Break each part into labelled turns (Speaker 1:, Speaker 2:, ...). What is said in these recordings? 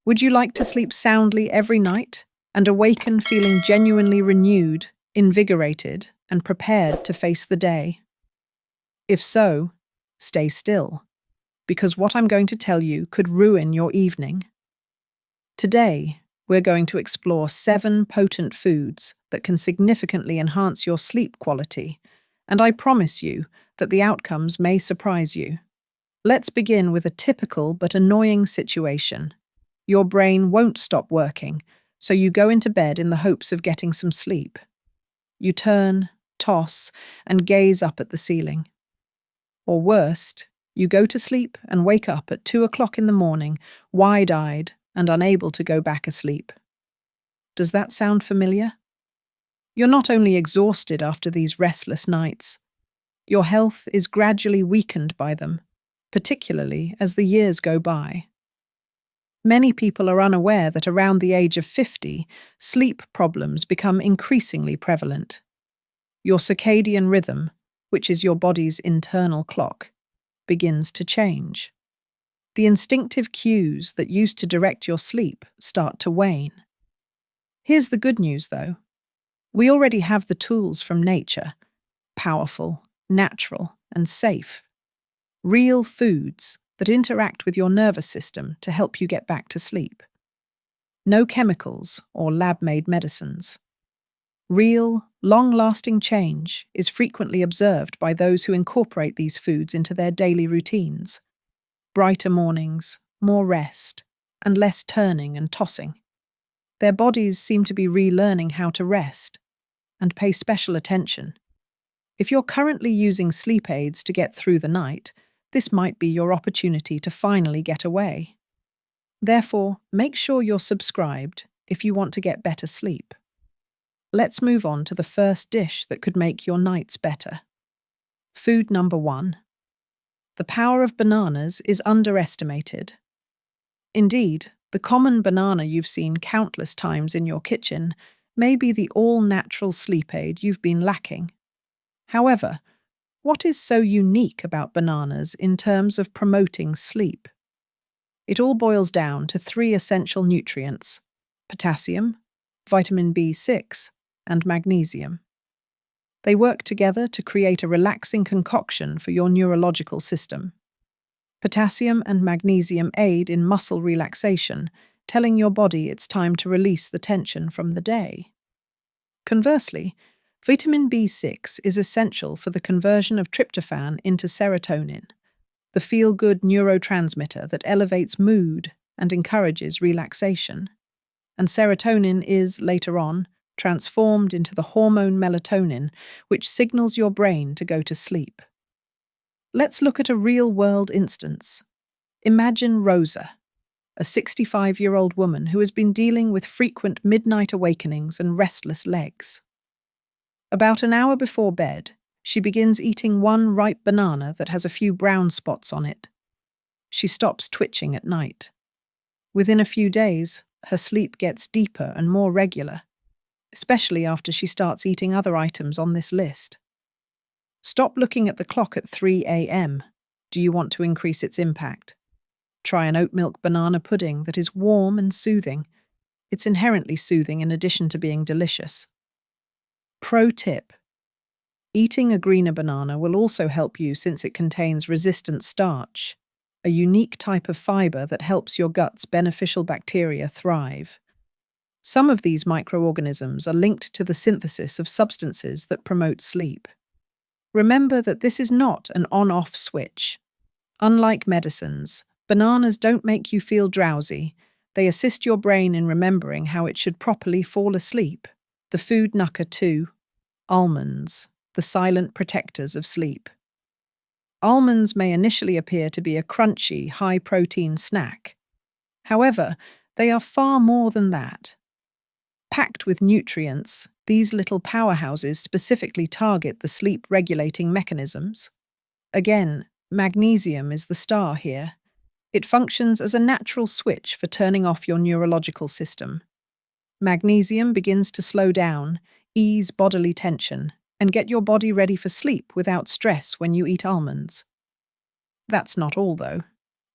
Speaker 1: Would you like to sleep soundly every night and awaken feeling genuinely renewed, invigorated, and prepared to face the day? If so, stay still, because what I'm going to tell you could ruin your evening. Today, we're going to explore 7 potent foods that can significantly enhance your sleep quality, and I promise you that the outcomes may surprise you. Let's begin with a typical but annoying situation. Your brain won't stop working, so you go into bed in the hopes of getting some sleep. You turn, toss, and gaze up at the ceiling. Or worst, you go to sleep and wake up at 2 o'clock in the morning, wide-eyed and unable to go back asleep. Does that sound familiar? You're not only exhausted after these restless nights, your health is gradually weakened by them, particularly as the years go by. Many people are unaware that around the age of 50, sleep problems become increasingly prevalent. Your circadian rhythm, which is your body's internal clock, begins to change. The instinctive cues that used to direct your sleep start to wane. Here's the good news, though. We already have the tools from nature, powerful, natural, and safe. Real foods that interact with your nervous system to help you get back to sleep. No chemicals or lab-made medicines. Real, long-lasting change is frequently observed by those who incorporate these foods into their daily routines. Brighter mornings, more rest, and less turning and tossing. Their bodies seem to be relearning how to rest and pay special attention. If you're currently using sleep aids to get through the night, this might be your opportunity to finally get away. Therefore, make sure you're subscribed if you want to get better sleep. Let's move on to the first dish that could make your nights better. Food number 1. The power of bananas is underestimated. Indeed, the common banana you've seen countless times in your kitchen may be the all-natural sleep aid you've been lacking. However, what is so unique about bananas in terms of promoting sleep? It all boils down to 3 essential nutrients: potassium, vitamin B6, and magnesium. They work together to create a relaxing concoction for your neurological system. Potassium and magnesium aid in muscle relaxation, telling your body it's time to release the tension from the day. Conversely, vitamin B6 is essential for the conversion of tryptophan into serotonin, the feel-good neurotransmitter that elevates mood and encourages relaxation. And serotonin is, later on, transformed into the hormone melatonin, which signals your brain to go to sleep. Let's look at a real-world instance. Imagine Rosa, a 65-year-old woman who has been dealing with frequent midnight awakenings and restless legs. About an hour before bed, she begins eating one ripe banana that has a few brown spots on it. She stops twitching at night. Within a few days, her sleep gets deeper and more regular, especially after she starts eating other items on this list. Stop looking at the clock at 3 a.m. Do you want to increase its impact? Try an oat milk banana pudding that is warm and soothing. It's inherently soothing in addition to being delicious. Pro tip: eating a greener banana will also help you since it contains resistant starch, a unique type of fiber that helps your gut's beneficial bacteria thrive. Some of these microorganisms are linked to the synthesis of substances that promote sleep. Remember that this is not an on-off switch. Unlike medicines, bananas don't make you feel drowsy. They assist your brain in remembering how it should properly fall asleep. The food nucker 2. Almonds, the silent protectors of sleep. Almonds may initially appear to be a crunchy, high-protein snack. However, they are far more than that. Packed with nutrients, these little powerhouses specifically target the sleep-regulating mechanisms. Again, magnesium is the star here. It functions as a natural switch for turning off your neurological system. Magnesium begins to slow down, ease bodily tension, and get your body ready for sleep without stress when you eat almonds. That's not all, though.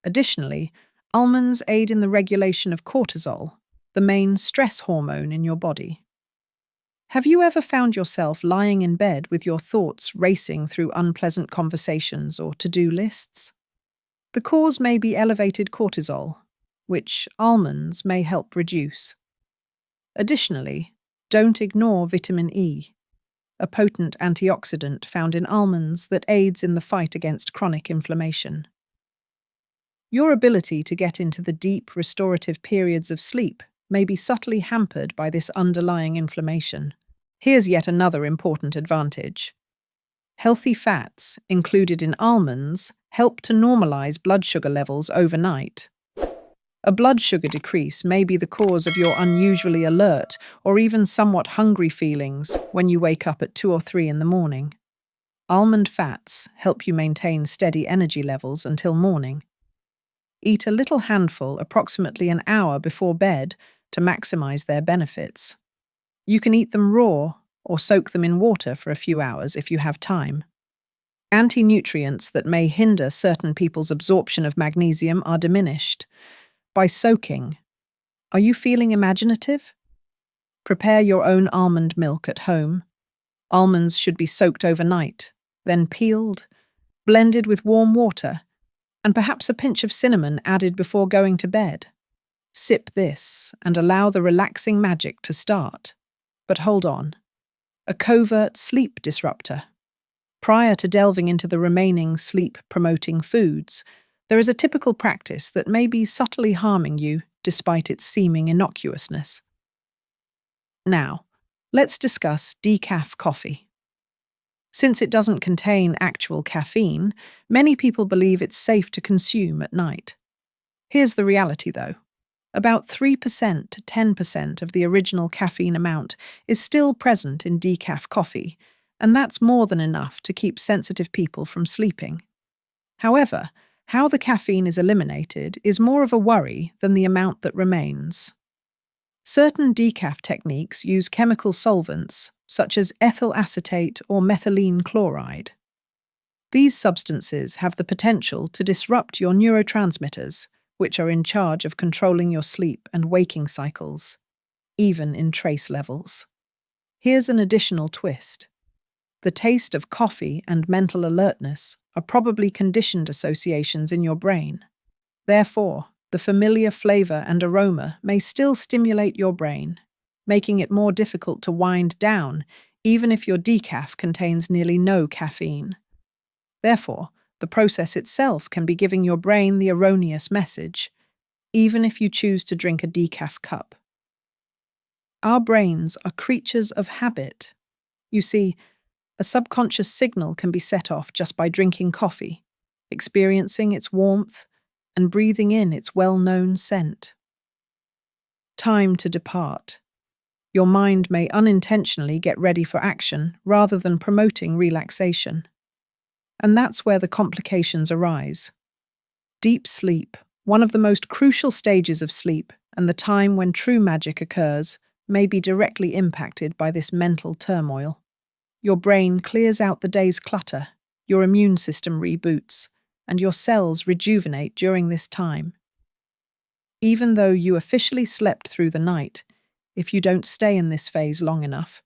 Speaker 1: Additionally, Almonds aid in the regulation of cortisol, the main stress hormone in your body. Have you ever found yourself lying in bed with your thoughts racing through unpleasant conversations or to-do lists? The cause may be elevated cortisol, which almonds may help reduce. Additionally, don't ignore vitamin E, a potent antioxidant found in almonds that aids in the fight against chronic inflammation. Your ability to get into the deep, restorative periods of sleep may be subtly hampered by this underlying inflammation. Here's yet another important advantage. Healthy fats, included in almonds, help to normalize blood sugar levels overnight. A blood sugar decrease may be the cause of your unusually alert or even somewhat hungry feelings when you wake up at 2 or 3 in the morning. Almond fats help you maintain steady energy levels until morning. Eat a little handful approximately an hour before bed to maximize their benefits. You can eat them raw or soak them in water for a few hours if you have time. Anti-nutrients that may hinder certain people's absorption of magnesium are diminished by soaking. Are you feeling imaginative? Prepare your own almond milk at home. Almonds should be soaked overnight, then peeled, blended with warm water, and perhaps a pinch of cinnamon added before going to bed. Sip this and allow the relaxing magic to start. But hold on. A covert sleep disruptor. Prior to delving into the remaining sleep-promoting foods, there is a typical practice that may be subtly harming you despite its seeming innocuousness. Now, let's discuss decaf coffee. Since it doesn't contain actual caffeine, many people believe it's safe to consume at night. Here's the reality, though. About 3% to 10% of the original caffeine amount is still present in decaf coffee, and that's more than enough to keep sensitive people from sleeping. However, how the caffeine is eliminated is more of a worry than the amount that remains. Certain decaf techniques use chemical solvents, such as ethyl acetate or methylene chloride. These substances have the potential to disrupt your neurotransmitters, which are in charge of controlling your sleep and waking cycles, even in trace levels. Here's an additional twist. The taste of coffee and mental alertness are probably conditioned associations in your brain. Therefore, the familiar flavor and aroma may still stimulate your brain, making it more difficult to wind down, even if your decaf contains nearly no caffeine. Therefore, the process itself can be giving your brain the erroneous message, even if you choose to drink a decaf cup. Our brains are creatures of habit. You see, a subconscious signal can be set off just by drinking coffee, experiencing its warmth, and breathing in its well-known scent. Time to depart. Your mind may unintentionally get ready for action rather than promoting relaxation. And that's where the complications arise. Deep sleep, one of the most crucial stages of sleep and the time when true magic occurs, may be directly impacted by this mental turmoil. Your brain clears out the day's clutter, your immune system reboots, and your cells rejuvenate during this time. Even though you officially slept through the night, if you don't stay in this phase long enough,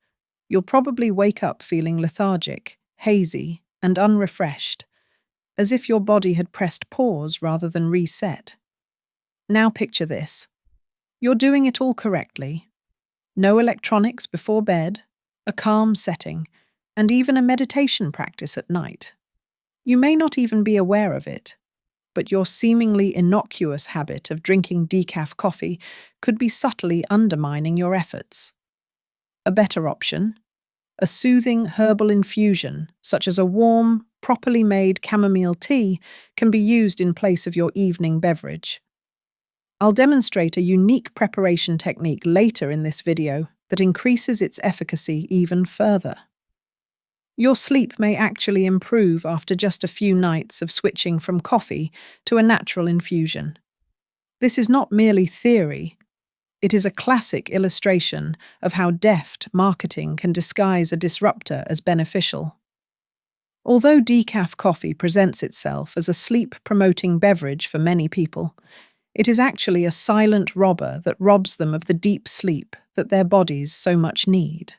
Speaker 1: you'll probably wake up feeling lethargic, hazy, and unrefreshed, as if your body had pressed pause rather than reset. Now picture this. You're doing it all correctly. No electronics before bed, a calm setting, and even a meditation practice at night. You may not even be aware of it, but your seemingly innocuous habit of drinking decaf coffee could be subtly undermining your efforts. A better option, a soothing herbal infusion, such as a warm, properly made chamomile tea, can be used in place of your evening beverage. I'll demonstrate a unique preparation technique later in this video that increases its efficacy even further. Your sleep may actually improve after just a few nights of switching from coffee to a natural infusion. This is not merely theory. It is a classic illustration of how deft marketing can disguise a disruptor as beneficial. Although decaf coffee presents itself as a sleep-promoting beverage for many people, It is actually a silent robber that robs them of the deep sleep that their bodies so much need.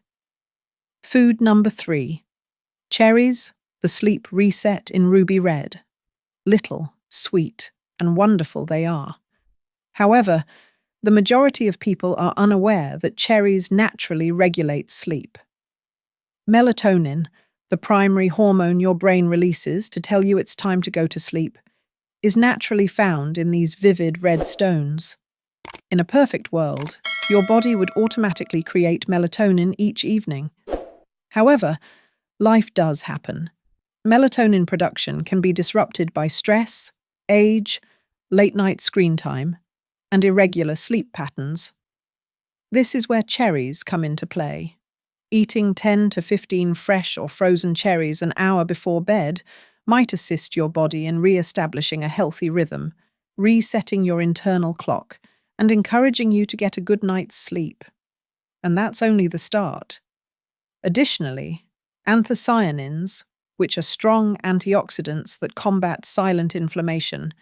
Speaker 1: Food number 3. Cherries, the sleep reset in ruby red. Little, sweet, and wonderful they are. However, the majority of people are unaware that cherries naturally regulate sleep. Melatonin, the primary hormone your brain releases to tell you it's time to go to sleep, is naturally found in these vivid red stones. In a perfect world, your body would automatically create melatonin each evening. However, life does happen. Melatonin production can be disrupted by stress, age, late-night screen time, and irregular sleep patterns. This is where cherries come into play. Eating 10 to 15 fresh or frozen cherries an hour before bed might assist your body in re-establishing a healthy rhythm, resetting your internal clock, and encouraging you to get a good night's sleep. And that's only the start. Additionally, anthocyanins, which are strong antioxidants that combat silent inflammation,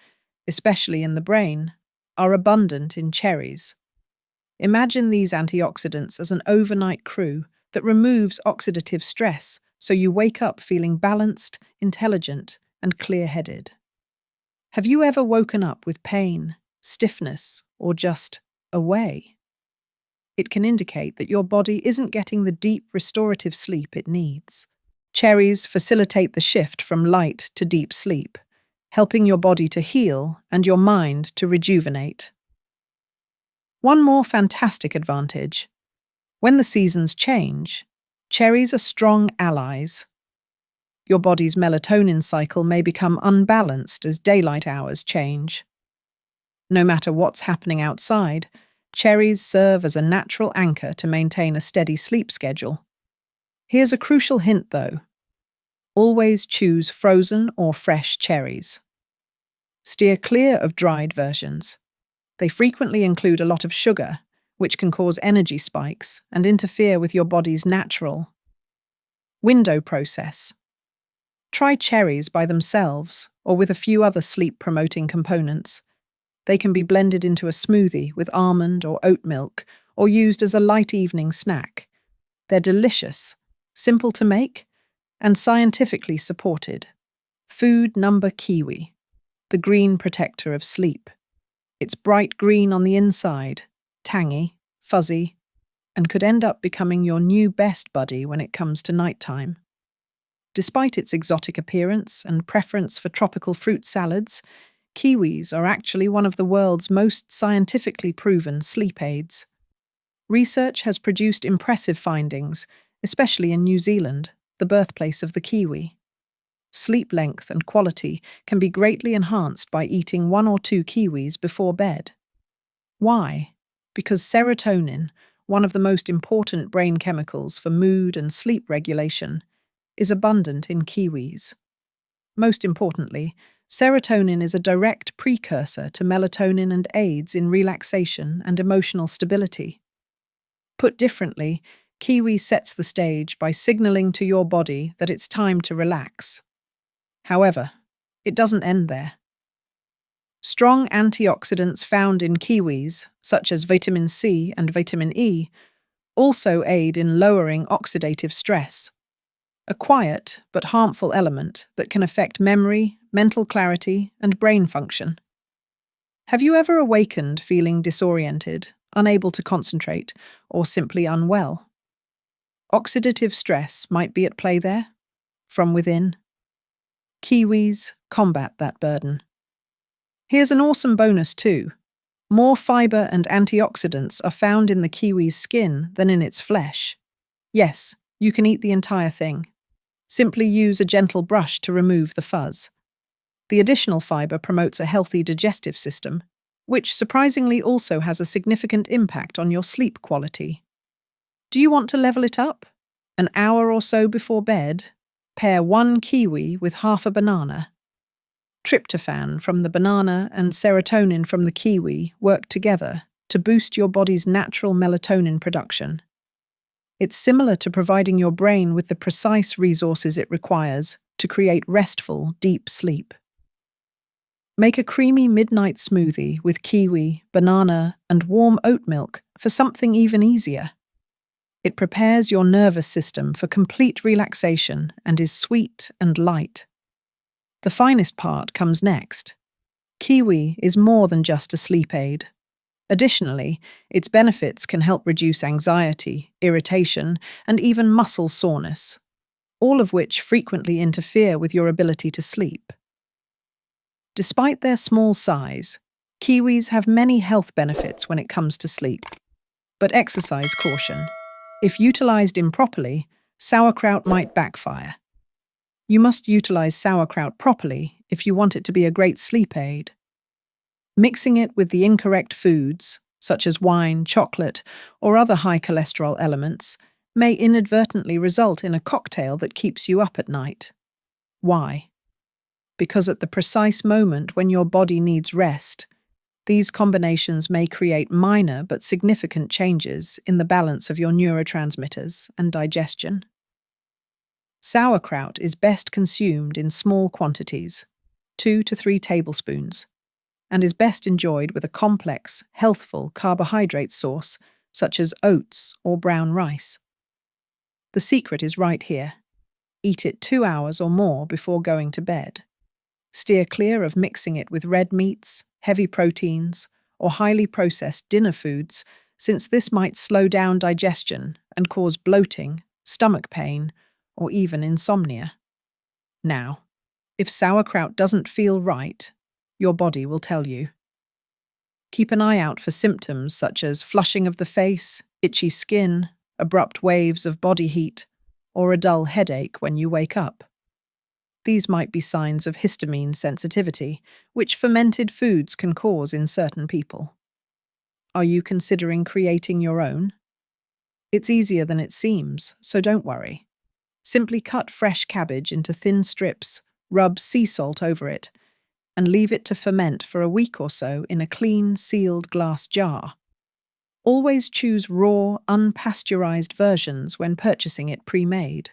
Speaker 1: especially in the brain, are abundant in cherries. Imagine these antioxidants as an overnight crew that removes oxidative stress so you wake up feeling balanced, intelligent, and clear-headed. Have you ever woken up with pain, stiffness, or just away? It can indicate that your body isn't getting the deep restorative sleep it needs. Cherries facilitate the shift from light to deep sleep, helping your body to heal and your mind to rejuvenate. One more fantastic advantage. When the seasons change, cherries are strong allies. Your body's melatonin cycle may become unbalanced as daylight hours change. No matter what's happening outside, cherries serve as a natural anchor to maintain a steady sleep schedule. Here's a crucial hint, though. Always choose frozen or fresh cherries. Steer clear of dried versions. They frequently include a lot of sugar, which can cause energy spikes and interfere with your body's natural window process. Try cherries by themselves or with a few other sleep-promoting components. They can be blended into a smoothie with almond or oat milk or used as a light evening snack. They're delicious, simple to make, and scientifically supported. Food number Kiwi, the green protector of sleep. It's bright green on the inside, tangy, fuzzy, and could end up becoming your new best buddy when it comes to nighttime. Despite its exotic appearance and preference for tropical fruit salads, kiwis are actually one of the world's most scientifically proven sleep aids. Research has produced impressive findings, especially in New Zealand, the birthplace of the kiwi. Sleep length and quality can be greatly enhanced by eating 1 or 2 kiwis before bed. Why? Because serotonin, one of the most important brain chemicals for mood and sleep regulation, is abundant in kiwis. Most importantly, serotonin is a direct precursor to melatonin and aids in relaxation and emotional stability. Put differently, kiwi sets the stage by signaling to your body that it's time to relax. However, it doesn't end there. Strong antioxidants found in kiwis, such as vitamin C and vitamin E, also aid in lowering oxidative stress, a quiet but harmful element that can affect memory, mental clarity, and brain function. Have you ever awakened feeling disoriented, unable to concentrate, or simply unwell? Oxidative stress might be at play there, from within. Kiwis combat that burden. Here's an awesome bonus too. More fiber and antioxidants are found in the kiwi's skin than in its flesh. Yes, you can eat the entire thing. Simply use a gentle brush to remove the fuzz. The additional fiber promotes a healthy digestive system, which surprisingly also has a significant impact on your sleep quality. Do you want to level it up? An hour or so before bed, pair 1 kiwi with half a banana. Tryptophan from the banana and serotonin from the kiwi work together to boost your body's natural melatonin production. It's similar to providing your brain with the precise resources it requires to create restful, deep sleep. Make a creamy midnight smoothie with kiwi, banana, and warm oat milk for something even easier. It prepares your nervous system for complete relaxation and is sweet and light. The finest part comes next. Kiwi is more than just a sleep aid. Additionally, its benefits can help reduce anxiety, irritation, and even muscle soreness, all of which frequently interfere with your ability to sleep. Despite their small size, kiwis have many health benefits when it comes to sleep. But exercise caution. If utilized improperly, sauerkraut might backfire. You must utilize sauerkraut properly if you want it to be a great sleep aid. Mixing it with the incorrect foods, such as wine, chocolate, or other high cholesterol elements, may inadvertently result in a cocktail that keeps you up at night. Why? Because at the precise moment when your body needs rest, these combinations may create minor but significant changes in the balance of your neurotransmitters and digestion. Sauerkraut is best consumed in small quantities, 2 to 3 tablespoons, and is best enjoyed with a complex, healthful carbohydrate source such as oats or brown rice. The secret is right here. Eat it 2 hours or more before going to bed. Steer clear of mixing it with red meats, heavy proteins, or highly processed dinner foods, since this might slow down digestion and cause bloating, stomach pain, or even insomnia. Now, if sauerkraut doesn't feel right, your body will tell you. Keep an eye out for symptoms such as flushing of the face, itchy skin, abrupt waves of body heat, or a dull headache when you wake up. These might be signs of histamine sensitivity, which fermented foods can cause in certain people. Are you considering creating your own? It's easier than it seems, so don't worry. Simply cut fresh cabbage into thin strips, rub sea salt over it, and leave it to ferment for a week or so in a clean, sealed glass jar. Always choose raw, unpasteurized versions when purchasing it pre-made.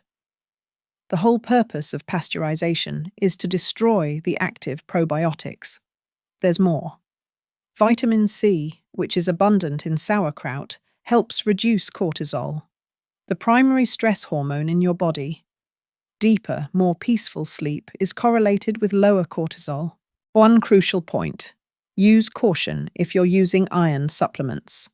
Speaker 1: The whole purpose of pasteurization is to destroy the active probiotics. There's more. Vitamin C, which is abundant in sauerkraut, helps reduce cortisol, the primary stress hormone in your body. Deeper, more peaceful sleep is correlated with lower cortisol. One crucial point: use caution if you're using iron supplements.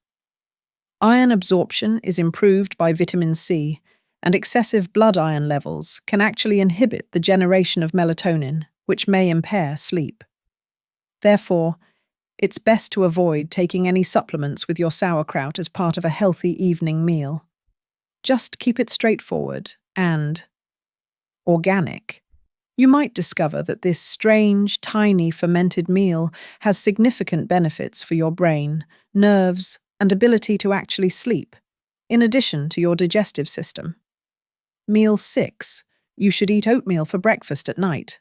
Speaker 1: Iron absorption is improved by vitamin C, and excessive blood iron levels can actually inhibit the generation of melatonin, which may impair sleep. Therefore, it's best to avoid taking any supplements with your sauerkraut as part of a healthy evening meal. Just keep it straightforward and organic. You might discover that this strange, tiny fermented meal has significant benefits for your brain, nerves, and ability to actually sleep, in addition to your digestive system. Meal 6. You should eat oatmeal for breakfast at night.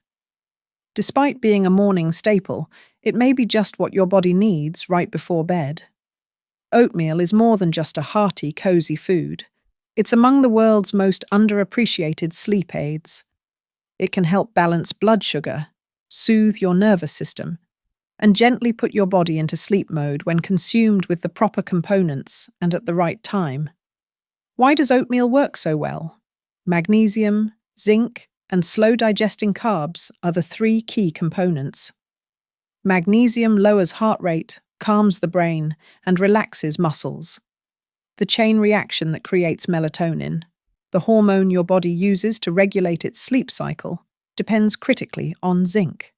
Speaker 1: Despite being a morning staple, it may be just what your body needs right before bed. Oatmeal is more than just a hearty, cozy food. It's among the world's most underappreciated sleep aids. It can help balance blood sugar, soothe your nervous system, and gently put your body into sleep mode when consumed with the proper components and at the right time. Why does oatmeal work so well? Magnesium, zinc, and slow-digesting carbs are the 3 key components. Magnesium lowers heart rate, calms the brain, and relaxes muscles. The chain reaction that creates melatonin, the hormone your body uses to regulate its sleep cycle, depends critically on zinc.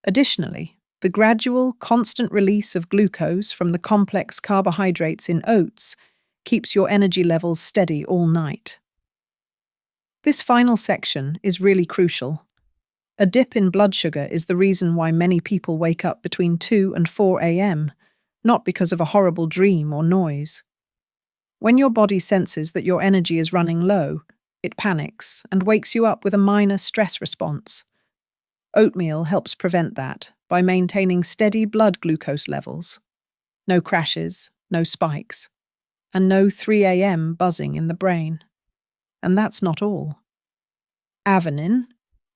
Speaker 1: Additionally, the gradual, constant release of glucose from the complex carbohydrates in oats keeps your energy levels steady all night. This final section is really crucial. A dip in blood sugar is the reason why many people wake up between 2 and 4 a.m., not because of a horrible dream or noise. When your body senses that your energy is running low, it panics and wakes you up with a minor stress response. Oatmeal helps prevent that by maintaining steady blood glucose levels. No crashes, no spikes, and no 3 a.m. buzzing in the brain. And that's not all. Avenine,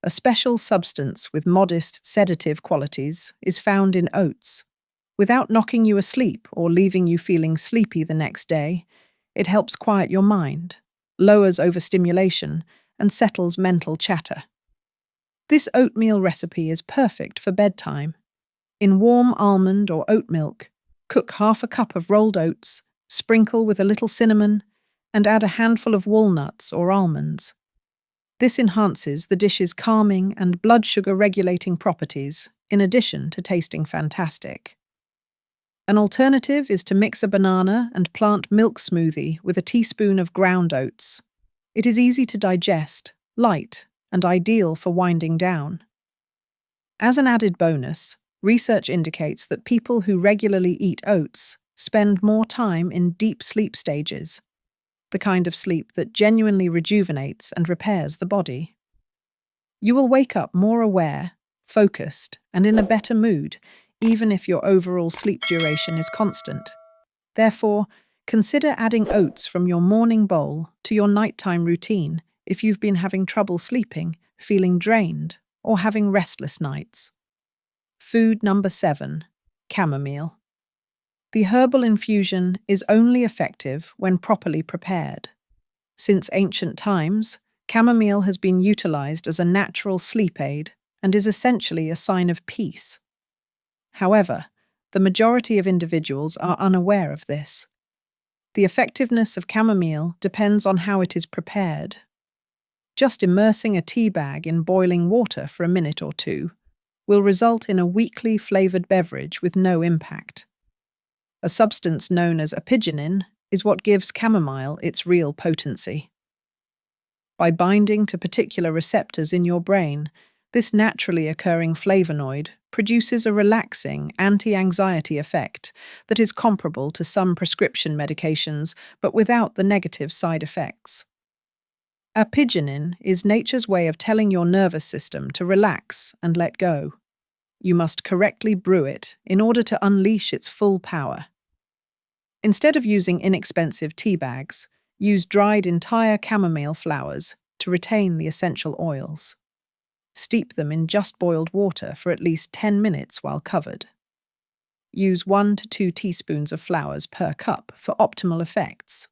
Speaker 1: A special substance with modest sedative qualities is found in oats. Without knocking you asleep or leaving you feeling sleepy the next day, it helps quiet your mind, lowers overstimulation, and settles mental chatter. This oatmeal recipe is perfect for bedtime. In warm almond or oat milk, cook half a cup of rolled oats, sprinkle with a little cinnamon, and add a handful of walnuts or almonds. This enhances the dish's calming and blood sugar regulating properties, in addition to tasting fantastic. An alternative is to mix a banana and plant milk smoothie with a teaspoon of ground oats. It is easy to digest, light, and ideal for winding down. As an added bonus, research indicates that people who regularly eat oats spend more time in deep sleep stages, the kind of sleep that genuinely rejuvenates and repairs the body. You will wake up more aware, focused, and in a better mood, even if your overall sleep duration is constant. Therefore, consider adding oats from your morning bowl to your nighttime routine if you've been having trouble sleeping, feeling drained, or having restless nights. Food number 7, chamomile. The herbal infusion is only effective when properly prepared. Since ancient times, chamomile has been utilized as a natural sleep aid and is essentially a sign of peace. However, the majority of individuals are unaware of this. The effectiveness of chamomile depends on how it is prepared. Just immersing a tea bag in boiling water for a minute or two will result in a weakly flavored beverage with no impact. A substance known as apigenin is what gives chamomile its real potency. By binding to particular receptors in your brain, this naturally occurring flavonoid produces a relaxing, anti-anxiety effect that is comparable to some prescription medications but without the negative side effects. Apigenin is nature's way of telling your nervous system to relax and let go. You must correctly brew it in order to unleash its full power. Instead of using inexpensive tea bags, use dried entire chamomile flowers to retain the essential oils. Steep them in just boiled water for at least 10 minutes while covered. Use 1 to 2 teaspoons of flowers per cup for optimal effects.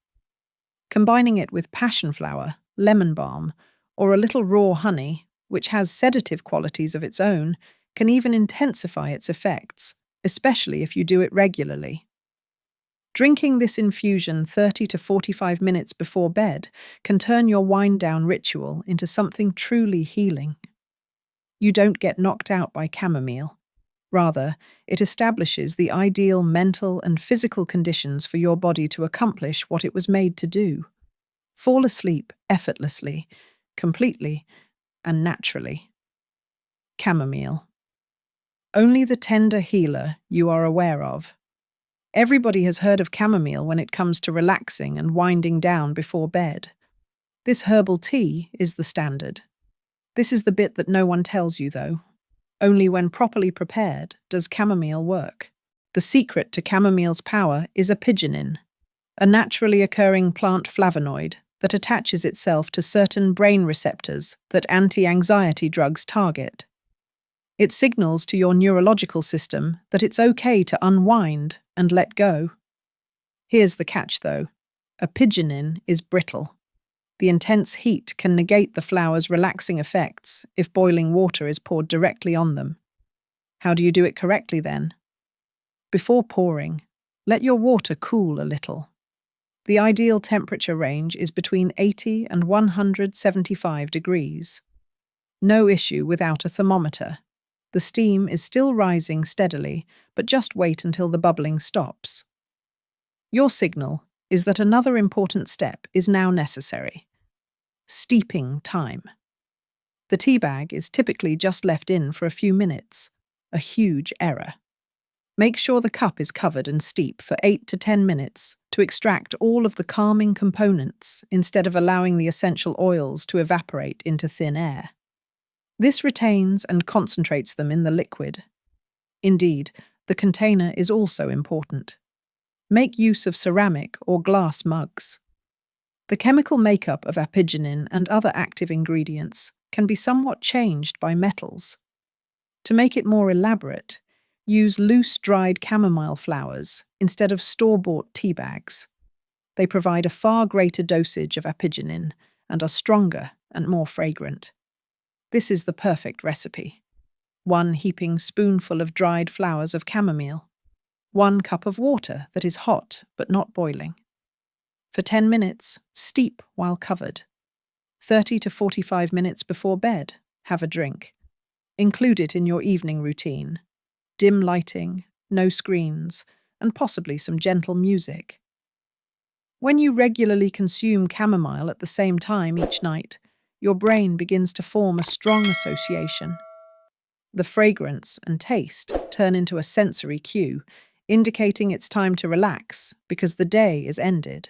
Speaker 1: Combining it with passion flower, lemon balm, or a little raw honey, which has sedative qualities of its own, can even intensify its effects, especially if you do it regularly. Drinking this infusion 30 to 45 minutes before bed can turn your wind-down ritual into something truly healing. You don't get knocked out by chamomile. Rather, it establishes the ideal mental and physical conditions for your body to accomplish what it was made to do. Fall asleep effortlessly, completely, and naturally. Chamomile. Only the tender healer you are aware of. Everybody has heard of chamomile when it comes to relaxing and winding down before bed. This herbal tea is the standard. This is the bit that no one tells you, though. Only when properly prepared does chamomile work. The secret to chamomile's power is apigenin, a naturally occurring plant flavonoid that attaches itself to certain brain receptors that anti-anxiety drugs target. It signals to your neurological system that it's okay to unwind and let go. Here's the catch, though. Apigenin is brittle. The intense heat can negate the flower's relaxing effects if boiling water is poured directly on them. How do you do it correctly, then? Before pouring, let your water cool a little. The ideal temperature range is between 80 and 175 degrees. No issue without a thermometer. The steam is still rising steadily, but just wait until the bubbling stops. Your signal is that another important step is now necessary. Steeping time. The tea bag is typically just left in for a few minutes, a huge error. Make sure the cup is covered and steep for 8 to 10 minutes to extract all of the calming components instead of allowing the essential oils to evaporate into thin air. This retains and concentrates them in the liquid. Indeed, the container is also important. Make use of ceramic or glass mugs. The chemical makeup of apigenin and other active ingredients can be somewhat changed by metals. To make it more elaborate, use loose dried chamomile flowers instead of store-bought tea bags. They provide a far greater dosage of apigenin and are stronger and more fragrant. This is the perfect recipe. 1 heaping spoonful of dried flowers of chamomile. 1 cup of water that is hot but not boiling. For 10 minutes, steep while covered. 30 to 45 minutes before bed, have a drink. Include it in your evening routine. Dim lighting, no screens, and possibly some gentle music. When you regularly consume chamomile at the same time each night, your brain begins to form a strong association. The fragrance and taste turn into a sensory cue, indicating it's time to relax because the day is ended.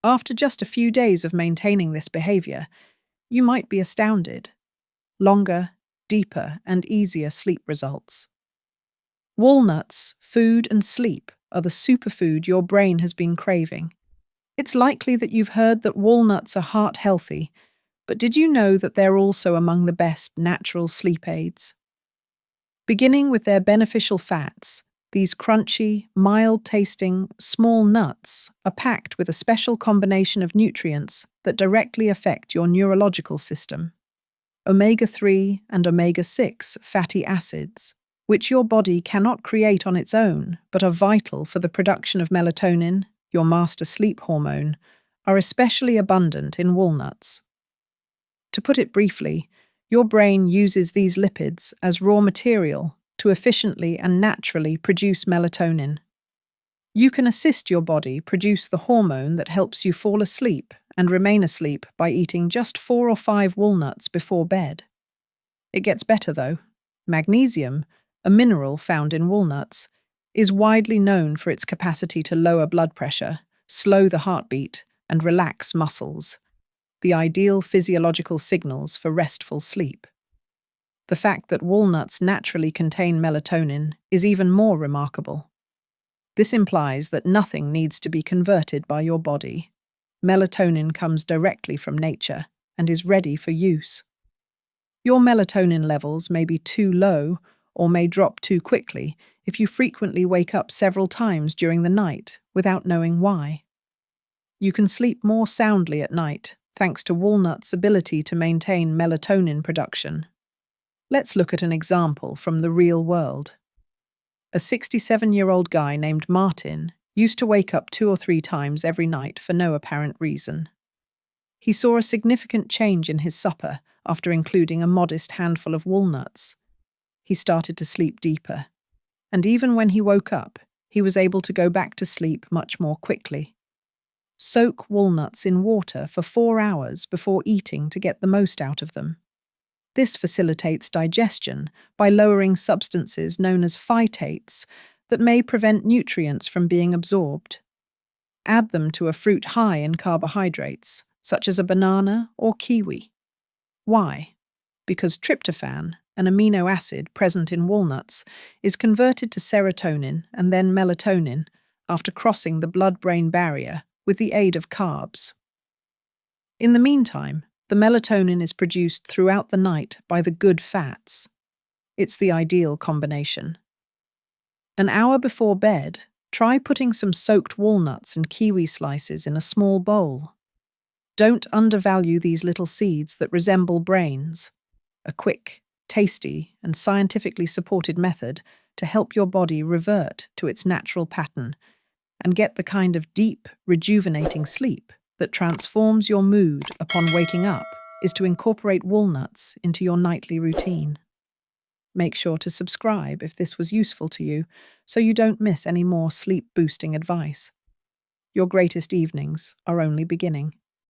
Speaker 1: After just a few days of maintaining this behavior, you might be astounded. Longer, deeper, and easier sleep results. Walnuts, food, and sleep are the superfood your brain has been craving. It's likely that you've heard that walnuts are heart-healthy, but did you know that they're also among the best natural sleep aids? Beginning with their beneficial fats, these crunchy, mild-tasting, small nuts are packed with a special combination of nutrients that directly affect your neurological system. Omega-3 and omega-6 fatty acids, which your body cannot create on its own but are vital for the production of melatonin, your master sleep hormone, are especially abundant in walnuts. To put it briefly, your brain uses these lipids as raw material to efficiently and naturally produce melatonin. You can assist your body produce the hormone that helps you fall asleep and remain asleep by eating just 4 or 5 walnuts before bed. It gets better though. Magnesium, a mineral found in walnuts, is widely known for its capacity to lower blood pressure, slow the heartbeat, and relax muscles, the ideal physiological signals for restful sleep. The fact that walnuts naturally contain melatonin is even more remarkable. This implies that nothing needs to be converted by your body. Melatonin comes directly from nature and is ready for use. Your melatonin levels may be too low or may drop too quickly if you frequently wake up several times during the night without knowing why. You can sleep more soundly at night thanks to walnuts' ability to maintain melatonin production. Let's look at an example from the real world. A 67-year-old guy named Martin used to wake up 2 or 3 times every night for no apparent reason. He saw a significant change in his supper after including a modest handful of walnuts. He started to sleep deeper, and even when he woke up, he was able to go back to sleep much more quickly. Soak walnuts in water for 4 hours before eating to get the most out of them. This facilitates digestion by lowering substances known as phytates that may prevent nutrients from being absorbed. Add them to a fruit high in carbohydrates, such as a banana or kiwi. Why? Because tryptophan, an amino acid present in walnuts, is converted to serotonin and then melatonin after crossing the blood-brain barrier with the aid of carbs. In the meantime, the melatonin is produced throughout the night by the good fats. It's the ideal combination. An hour before bed, try putting some soaked walnuts and kiwi slices in a small bowl. Don't undervalue these little seeds that resemble brains. A quick, tasty, and scientifically supported method to help your body revert to its natural pattern and get the kind of deep, rejuvenating sleep that transforms your mood upon waking up is to incorporate walnuts into your nightly routine. Make sure to subscribe if this was useful to you so you don't miss any more sleep-boosting advice. Your greatest evenings are only beginning.